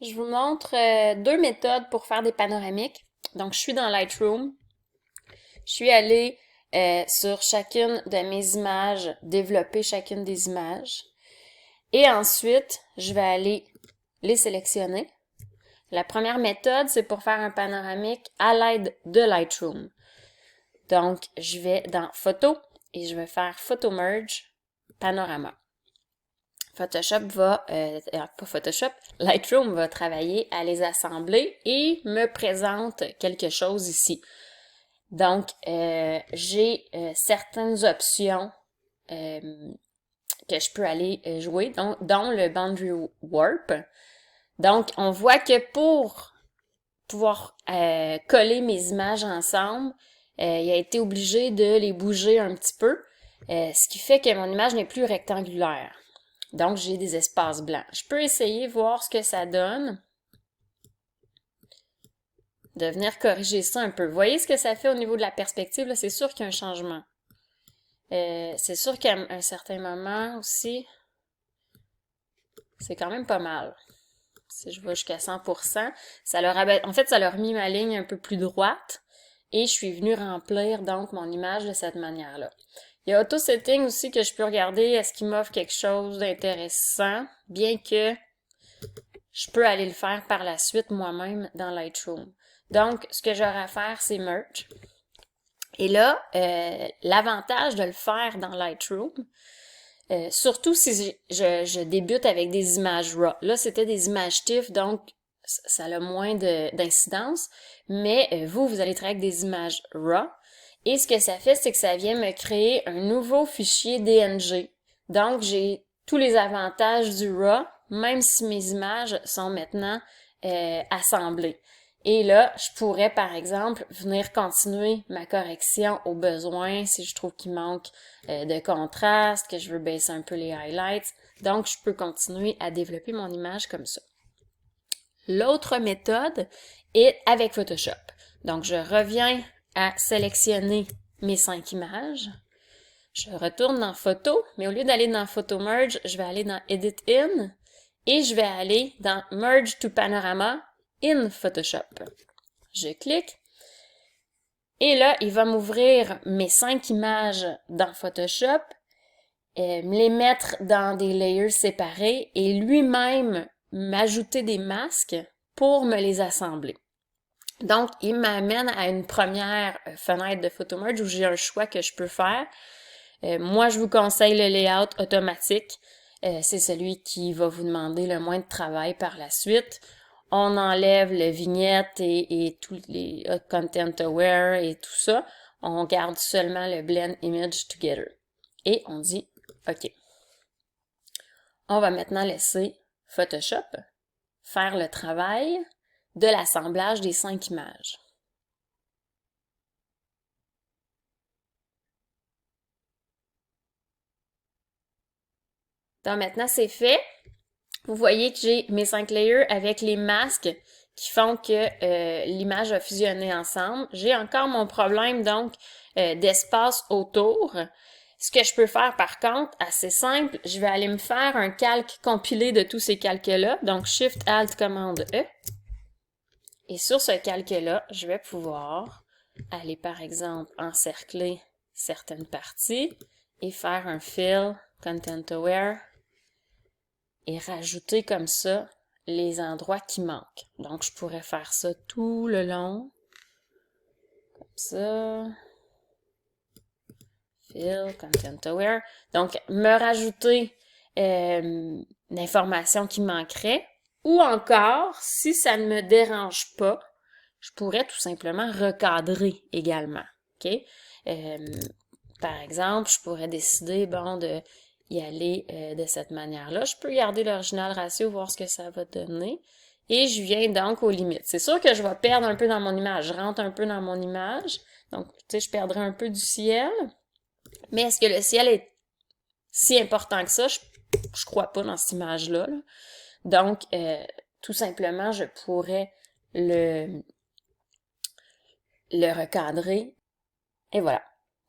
Je vous montre deux méthodes pour faire des panoramiques. Donc, je suis dans Lightroom. Je suis allée sur chacune de mes images, développer chacune des images. Et ensuite, je vais aller les sélectionner. La première méthode, c'est pour faire un panoramique à l'aide de Lightroom. Donc, je vais dans Photo et je vais faire Photo Merge, Panorama. Photoshop va, pas Photoshop, Lightroom va travailler à les assembler et me présente quelque chose ici. Donc, j'ai certaines options que je peux aller jouer, dont le Boundary Warp. Donc, on voit que pour pouvoir coller mes images ensemble, il a été obligé de les bouger un petit peu, ce qui fait que mon image n'est plus rectangulaire. Donc, j'ai des espaces blancs. Je peux essayer, voir ce que ça donne, de venir corriger ça un peu. Vous voyez ce que ça fait au niveau de la perspective? Là, c'est sûr qu'il y a un changement. C'est sûr qu'à un certain moment aussi, c'est quand même pas mal. Si je vais jusqu'à 100%, en fait, ça leur a mis ma ligne un peu plus droite et je suis venue remplir donc mon image de cette manière-là. Il y a Auto Setting aussi que je peux regarder, est-ce qu'il m'offre quelque chose d'intéressant, bien que je peux aller le faire par la suite moi-même dans Lightroom. Donc, ce que j'aurai à faire, c'est Merge. Et là, l'avantage de le faire dans Lightroom, surtout si je débute avec des images RAW. Là, c'était des images TIFF, donc ça a moins d'incidence, mais vous allez travailler avec des images RAW. Et ce que ça fait, c'est que ça vient me créer un nouveau fichier DNG. Donc, j'ai tous les avantages du RAW, même si mes images sont maintenant assemblées. Et là, je pourrais, par exemple, venir continuer ma correction au besoin si je trouve qu'il manque de contraste, que je veux baisser un peu les highlights. Donc, je peux continuer à développer mon image comme ça. L'autre méthode est avec Photoshop. Donc, je reviens à sélectionner mes 5 images. Je retourne dans Photo, mais au lieu d'aller dans Photo Merge, je vais aller dans Edit In et je vais aller dans Merge to Panorama in Photoshop. Je clique et là, il va m'ouvrir mes 5 images dans Photoshop, me les mettre dans des layers séparés et lui-même m'ajouter des masques pour me les assembler. Donc, il m'amène à une première fenêtre de Photo Merge où j'ai un choix que je peux faire. Moi, je vous conseille le layout automatique. C'est celui qui va vous demander le moins de travail par la suite. On enlève le vignette et tous les Content Aware et tout ça. On garde seulement le Blend Image Together. Et on dit OK. On va maintenant laisser Photoshop faire le travail de l'assemblage des 5 images. Donc maintenant c'est fait. Vous voyez que j'ai mes 5 layers avec les masques qui font que l'image a fusionné ensemble. J'ai encore mon problème donc d'espace autour. Ce que je peux faire par contre, assez simple, je vais aller me faire un calque compilé de tous ces calques-là. Donc Shift Alt Commande E. Et sur ce calque-là, je vais pouvoir aller par exemple encercler certaines parties et faire un fill Content Aware et rajouter comme ça les endroits qui manquent. Donc, je pourrais faire ça tout le long. Comme ça. Fill, Content Aware. Donc, me rajouter l'information qui manquerait. Ou encore, si ça ne me dérange pas, je pourrais tout simplement recadrer également. OK? Par exemple, je pourrais décider, de y aller de cette manière-là. Je peux garder l'original ratio, voir ce que ça va donner. Et je viens donc aux limites. C'est sûr que je vais perdre un peu dans mon image. Je rentre un peu dans mon image. Donc, tu sais, je perdrai un peu du ciel. Mais est-ce que le ciel est si important que ça? Je crois pas dans cette image-là. Là. Donc, tout simplement, je pourrais le recadrer. Et voilà.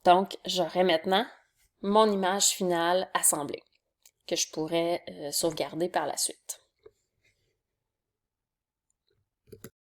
Donc, j'aurai maintenant mon image finale assemblée que je pourrais sauvegarder par la suite.